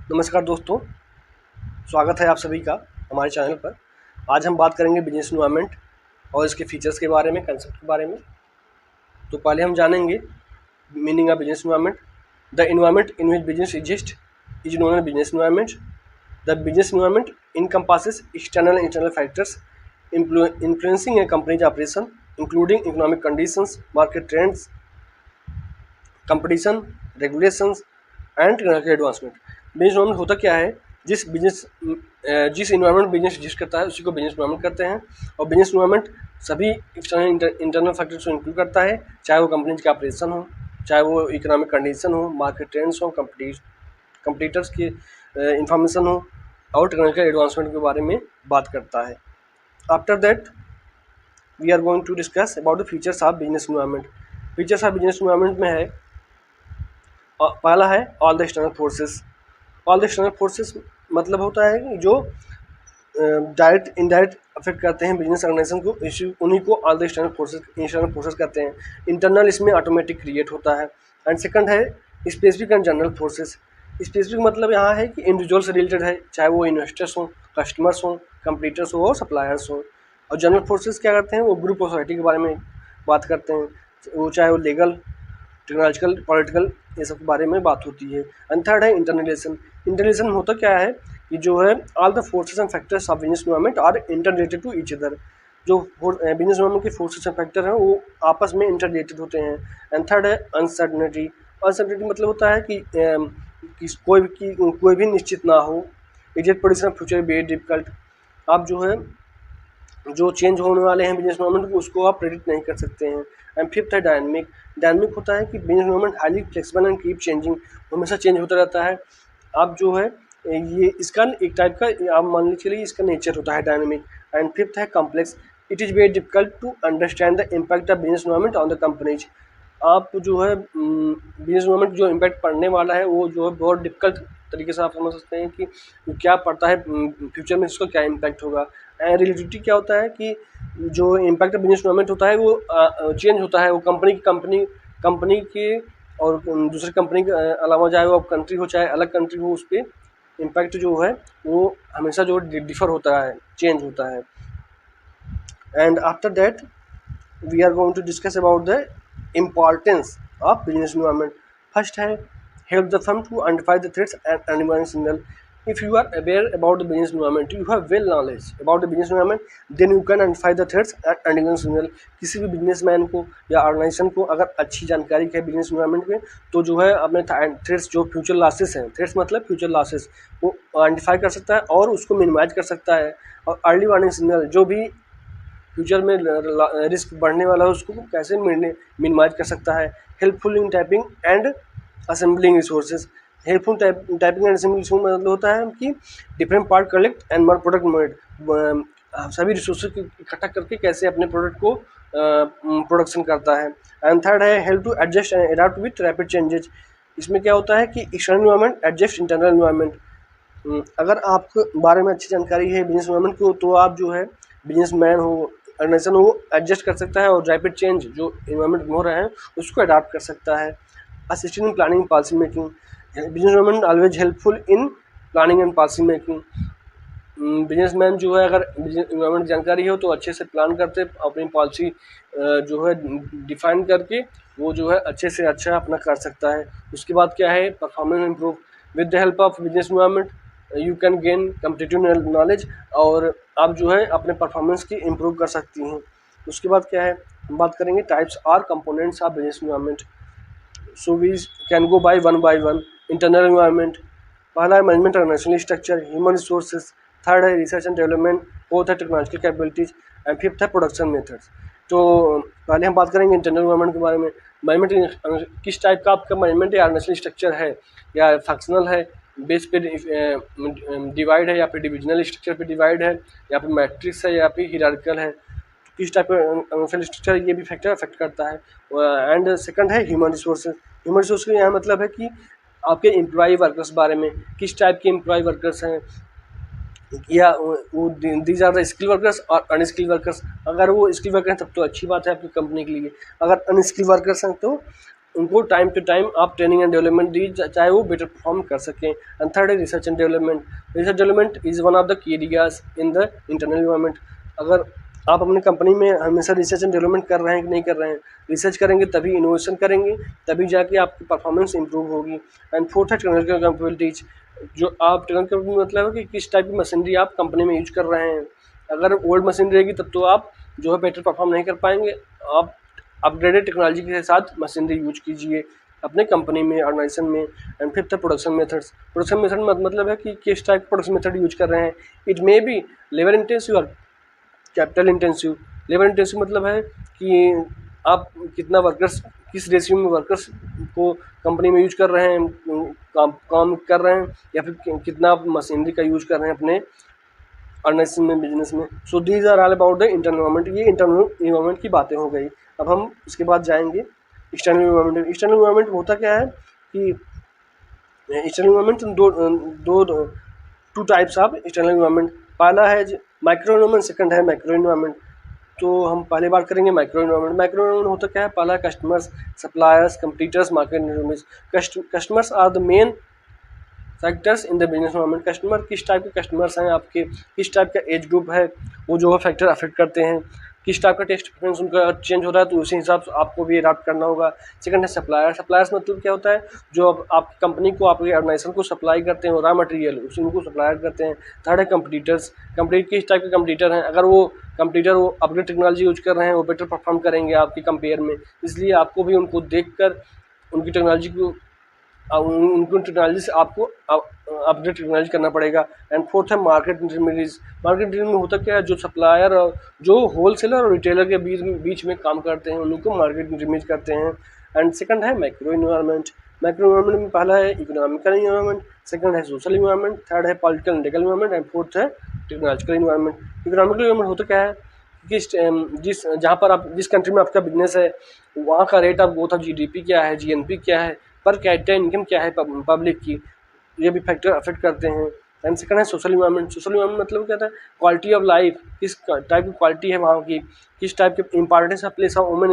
नमस्कार दोस्तों, स्वागत है आप सभी का हमारे चैनल पर। आज हम बात करेंगे बिजनेस एनवायरनमेंट और इसके फीचर्स के बारे में, कंसेप्ट के बारे में। तो पहले हम जानेंगे meaning of business environment. The environment in which business exist is known as business environment. The business environment encompasses external and internal factors influencing a company's operation, including economic conditions, market trends, competition, regulations and technological advancement. Business environment होता क्या है? जिस environment business exist करता है उसी को business environment करते हैं। और बिजनेस एनवायरनमेंट सभी एक्सटर्नल इंटरनल फैक्टर्स को इंक्लूड करता है, चाहे वो कंपनी का ऑपरेशन हो, चाहे वो इकोनॉमिक कंडीशन हो, मार्केट ट्रेंड्स हो, कंपटीटर्स की इंफॉर्मेशन हो, और टेक्नोलॉजिकल एडवांसमेंट के बारे में बात करता है। After that we are going to discuss about the features of business environment. Features of business environment में है, पहला है all the external forces. All the external forces मतलब होता है कि जो डायरेक्ट इनडायरेक्ट अफेक्ट करते हैं बिजनेस ऑर्गेनाइजेशन को, इश्यू उन्हीं को ऑल द एक्सटर्नल फोर्सेस कहते हैं। इंटरनल इसमें ऑटोमेटिक क्रिएट होता है। एंड सेकंड है specific and general forces. Specific मतलब यहाँ है कि इंडिविजुअल से रिलेटेड है, चाहे वो इन्वेस्टर्स हों, कस्टमर्स हों, कंपटीटर्स हो और सप्लायर्स हों। और जनरल फोर्सेस क्या करते हैं? वो ग्रुप ऑफ सोसाइटी के बारे में बात करते हैं, वो चाहे वो लीगल, टेक्नोलॉजिकल, पॉलिटिकल, ये सब के बारे में बात होती है। एंड थर्ड है इंटरनेशन। इंटरनेशन होता क्या है कि जो है all the forces and factors of business environment are interrelated to each other. जो बिजनेस एनवायरनमेंट के फोर्सेस एंड फैक्टर हैं वो आपस में इंटर रिलेटेड होते हैं। एंड थर्ड है अनसर्टनिटी। अनसर्टनिटी मतलब होता है कि कोई भी निश्चित ना हो। It prediction future very difficult. आप जो है जो चेंज होने वाले हैं बिजनेस एनवायरनमेंट को, उसको आप प्रेडिक्ट नहीं कर सकते हैं। एंड फिफ्थ है डायनामिक। डायनामिक होता है कि business environment highly flexible and keep changing, हमेशा चेंज होता रहता है। आप जो है ये इसका एक टाइप का आप मान लीजिए, चलिए इसका नेचर होता है डायनामिक। एंड फिफ्थ है complex. It is very difficult to understand the impact of business environment on the companies. आप जो है बिजनेस एनवायरनमेंट जो इम्पैक्ट पड़ने वाला है वो जो है बहुत डिफिकल्ट तरीके से आप समझ सकते हैं कि क्या पड़ता है फ्यूचर में, इसका क्या इम्पैक्ट होगा। एंड रिलेटिविटी क्या होता है कि जो इम्पैक्ट ऑफ बिजनेस एनवायरनमेंट होता है वो चेंज होता है। वो कंपनी के और दूसरी कंपनी के अलावा, चाहे वो कंट्री हो चाहे अलग कंट्री हो, उस पर इम्पैक्ट जो है वो हमेशा जो डिफर होता है, चेंज होता है। And after that we are going to discuss about the importance of business environment. First है help the firm to identify the threats and environment signal. If you are aware about the business environment, you have well knowledge about the business environment, then you can identify the threats and environment signal. किसी भी businessman को या organisation को अगर अच्छी जानकारी है business environment में, तो जो है अपने थ्रेट्स, जो फ्यूचर लॉसेस हैं, थ्रेट्स मतलब फ्यूचर लॉसेस, वो आइडेंटिफाई कर सकता है और उसको मिनिमाइज कर सकता है। और अर्ली वार्निंग सिग्नल, जो भी फ्यूचर में रिस्क बढ़ने वाला है उसको कैसे मिनिमाइज कर सकता है। Helpful in typing and assembling resources. Helpful typing and assembling resource मतलब होता है कि different part collect and product made, सभी रिसोर्सेज को इकट्ठा करके कैसे अपने प्रोडक्ट को प्रोडक्शन करता है। एंड थर्ड है help to adjust and adopt with rapid changes. इसमें क्या होता है कि external environment adjust internal environment. अगर आपको बारे में अच्छी जानकारी है बिजनेस एनवायरनमेंट को, तो आप जो है बिजनेसमैन हो, ऑर्गेनाइजेशन हो, वो एडजस्ट कर सकता है और रैपिड चेंज जो एनवायरनमेंट में हो रहे हैं उसको अडॉप्ट कर सकता है। Assisting in planning policy making. Business environment always helpful in planning and policy making. Businessman जो है अगर बिजनेस एनवायरनमेंट जानकारी हो तो अच्छे से प्लान करते, अपनी पॉलिसी जो है डिफाइन करके वो जो है अच्छे से अच्छा अपना कर सकता है। उसके बाद क्या है, performance improve. With the help of business environment you can gain competitive knowledge, और आप जो है अपने परफॉर्मेंस की इम्प्रूव कर सकती हैं। उसके बाद क्या है, हम बात करेंगे टाइप्स और components of business environment. So we can go by one. Internal environment, पहला है management organisational structure, human resources. Third है रिसर्च एंड डेवलपमेंट। फोर्थ है टेक्नोलॉजिकल कैपेबिलिटीज। एंड फिफ्थ है प्रोडक्शन मेथड्स। तो पहले हम बात करेंगे इंटरनल एनवायरनमेंट के बारे में। मैनेजमेंट किस टाइप का आपका मैनेजमेंट या ऑर्गेनाइजेशनल स्ट्रक्चर है, या फंक्शनल है, बेस पे डिवाइड है, या फिर डिविजनल स्ट्रक्चर पे डिवाइड है, या फिर मैट्रिक्स है, या फिर हिरार्किकल है, किस टाइप का स्ट्रक्चर, ये भी फैक्टर अफेक्ट करता है। एंड सेकंड है ह्यूमन रिसोर्सेज। ह्यूमन रिसोर्स का यहाँ मतलब है कि आपके एम्प्लॉय वर्कर्स बारे में, किस टाइप के एम्प्लॉय वर्कर्स हैं, या वो these are the skill workers और अनस्किल वर्कर्स। अगर वो स्किल वर्कर हैं तब तो अच्छी बात है आपकी कंपनी के लिए, अगर अनस्किल वर्कर्स हैं तो उनको टाइम टू टाइम आप ट्रेनिंग एंड डेवलपमेंट दी, चाहे वो बेटर परफॉर्म कर सकें। एंड थर्ड है research and development. Research development is one of the key areas in the internal environment. अगर आप अपनी कंपनी में हमेशा रिसर्च एंड डेवलपमेंट कर रहे हैं कि नहीं कर रहे हैं, रिसर्च करेंगे तभी इनोवेशन करेंगे, तभी जाके आपकी परफॉर्मेंस इंप्रूव होगी। एंड फोर्थ है टेक्निकल कैपेबिलिटीज। जो आप टेक्निकल कैपेबिलिटी मतलब है कि किस टाइप की मशीनरी आप कंपनी में यूज कर रहे हैं। अगर ओल्ड मशीन रहेगी तब तो आप जो है बेटर परफॉर्म नहीं कर पाएंगे। आप अपग्रेडेड टेक्नोलॉजी के साथ मशीनरी यूज कीजिए अपने कंपनी में, ऑर्गेनाइजेशन में। एंड फिफ्थ है प्रोडक्शन मेथड्स। प्रोडक्शन मेथड मतलब है कि किस टाइप का प्रोडक्शन मेथड यूज कर रहे हैं। It may be labour intensive और कैपिटल इंटेंसिव। लेबर इंटेंसिव मतलब है कि आप कितना वर्कर्स, किस रेशियो में वर्कर्स को कंपनी में यूज कर रहे हैं, काम कर रहे हैं, या फिर कितना आप मशीनरी का यूज कर रहे हैं अपने ऑर्गेनाइजेशन में, बिजनेस में। So these are all about the internal environment. ये इंटरनल इन्वायरमेंट की बातें हो गई। अब हम इसके बाद जाएंगे एक्सटर्नल इन्वायरमेंट। एक्सटर्नल इन्वायरमेंट होता क्या है कि एक्सटर्नल इन्वायरमेंट दो two types of external environment. पहला है माइक्रो इन्वायरमेंट, सेकंड है मैक्रो इन्वायरमेंट। तो हम पहले बात करेंगे माइक्रो इन्वायरमेंट। माइक्रो इन्वायरमेंट होता क्या है, पहला customers, suppliers, competitors, market. Customers are the main factors in the business environment. Customer किस टाइप के कस्टमर्स हैं आपके, किस टाइप का एज ग्रुप है, वो जो है फैक्टर अफेक्ट करते हैं। किस टाइप का टेस्ट प्रेफरेंस उनका चेंज हो रहा है, तो उसी हिसाब से आपको भी अडाप्ट करना होगा। सेकंड है सप्लायर। सप्लायर्स मतलब क्या होता है, जो आपकी कंपनी को, आपके ऑर्गेनाइजेशन को सप्लाई करते हैं रॉ मटेरियल, उसी उनको सप्लायर करते हैं। थर्ड है कंपटीटर्स। कंपटीटर किस टाइप के कंपटीटर हैं, अगर वो कंपटीटर वो अपग्रेड टेक्नोलॉजी यूज कर रहे हैं, वो बेटर परफॉर्म करेंगे आपके कंपेयर में, इसलिए आपको भी उनको देख कर उनकी टेक्नोलॉजी को, उनको टेक्नोलॉजी से आपको अपग्रेड टेक्नोलॉजी करना पड़ेगा। एंड फोर्थ है मार्केट इंटरमीडिएट्स। मार्केट इंटरमीडिएट में होता क्या है, जो सप्लायर और जो होलसेलर और रिटेलर के बीच में काम करते हैं, उनको मार्केट इंटरमीडिएट करते हैं। एंड सेकंड है मैक्रो इन्वायरमेंट। मैक्रो इन्वायरमेंट में पहला है इकोनॉमिकल इन्वायरमेंट, सेकंड है सोशल इन्वायरमेंट, थर्ड है political and legal environment, and fourth है टेक्नोलॉजिकल इन्वायरमेंट। इकोनॉमिकल इन्वायरमेंट होता क्या है, जिस जहाँ पर आप जिस कंट्री में आपका बिजनेस है, वहाँ का rate of growth of GDP क्या है, जीएनपी क्या है, पर कैपिटा इनकम क्या है पब्लिक की, ये भी फैक्टर अफेक्ट करते हैं। एंड सेकंड है सोशल इन्वायरमेंट। सोशल इन्वायरमेंट मतलब क्या होता है, क्वालिटी ऑफ लाइफ, किस टाइप की क्वालिटी है वहाँ की, किस टाइप के importance of place of women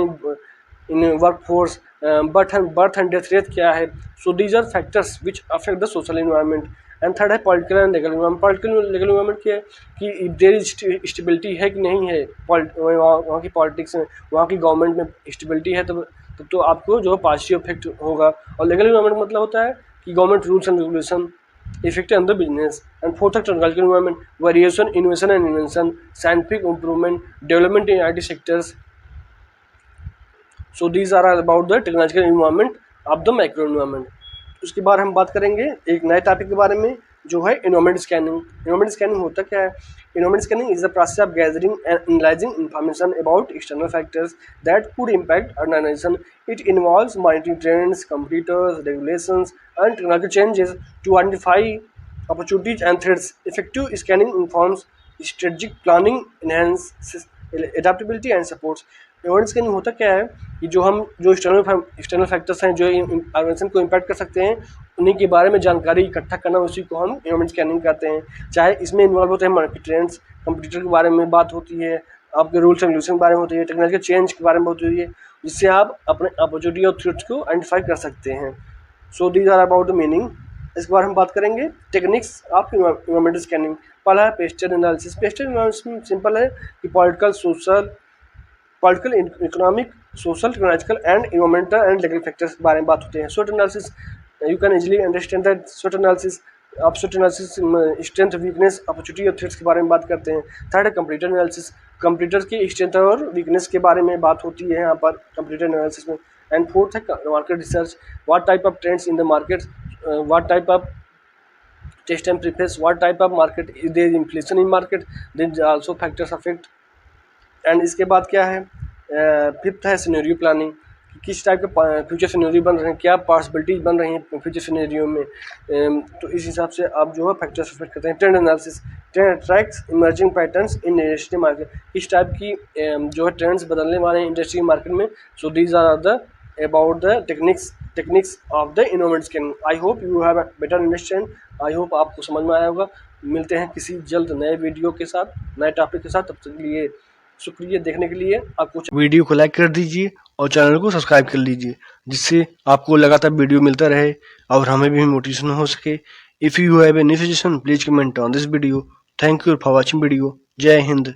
in work force, birth and death rate क्या है। So these are factors which affect the social environment. And third है political and legal environment. Political legal environment क्या है कि there is stability है कि नहीं है, वहाँ की पॉलिटिक्स में, वहाँ की गवर्नमेंट में स्टेबिलिटी है, तब तो आपको जो पॉजिटिव इफेक्ट होगा। और लीगल इन्वायरमेंट मतलब होता है कि government rules and regulation effect on the business. And fourth है technological environment. Variation, innovation and invention, scientific improvement, development in IT sectors. So these are about the technological environment of the micro environment. उसके बाद हम बात करेंगे एक नए topic के बारे में, जो है इन्वायरमेंट स्कैनिंग। इन्वायरमेंट स्कैनिंग होता क्या है, environment scanning is the process of gathering and analysing information about external factors that could impact organisation. It involves monitoring trends, competitors, regulations and technological changes to identify opportunities and threats. Effective scanning informs strategic planning, enhances adaptability and supports. Environment scanning होता क्या है कि जो external factors हैं जो organisation को impact कर सकते हैं, उन्हीं के बारे में जानकारी इकट्ठा करना, उसी को हम इन्वायरमेंट स्कैनिंग करते हैं। चाहे इसमें इन्वॉल्व होते हैं मार्केट ट्रेंड्स, कंप्यूटर के बारे में बात होती है, आपके रूल्स एंड रेगुलेशन के बारे में होती है, टेक्नोलॉजिकल चेंज के बारे में होती है, जिससे आप अपने अपॉर्चुनिटी और थ्रेट्स को आइडेंटिफाई कर सकते हैं। So these are about the meaning. इसके बारे में बात करेंगे टेक्निक्स ऑफ इन्वायरमेंटल स्कैनिंग। पहला है pasture analysis. Pasture analysis simple है कि political, economic, social, technological and environmental and legal factors के बारे में बात होते हैं। SWOT analysis, you can easily understand that SWOT analysis. आप SWOT analysis strength, weakness, opportunity और थ्रेट्स के बारे में बात करते हैं। थर्ड है कंप्यूटर एनालिसिस। कंप्यूटर की स्ट्रेंथ और वीकनेस के बारे में बात होती है यहाँ पर कंप्यूटर एनालिसिस में। एंड फोर्थ है market research. What type of trends in the market, what type of test and preface, what type of market is there, inflation in market, then also factors affect। And इसके बाद क्या है, fifth है scenario planning. किस type के future scenario बन रहे हैं, क्या पॉसिबिलिटीज बन रही हैं फ्यूचर सिनेरियो में, तो इस हिसाब से आप जो है फैक्टर्स अफेक्ट करते हैं। Trend analysis, trend tracks emerging patterns in industry market. किस टाइप की जो है ट्रेंड्स बदलने वाले हैं इंडस्ट्री मार्केट में। So these are the about the techniques of the environment scanning. I hope you have a better understand. I hope आपको समझ में आया होगा। मिलते हैं किसी जल्द नए वीडियो के साथ, नए टॉपिक के साथ। तब तक के लिए शुक्रिया देखने के लिए। आपको वीडियो को लाइक कर दीजिए और चैनल को सब्सक्राइब कर लीजिए, जिससे आपको लगातार वीडियो मिलता रहे और हमें भी मोटिवेशन हो सके। If you have any suggestion please comment on this video. Thank you for watching video. जय हिंद।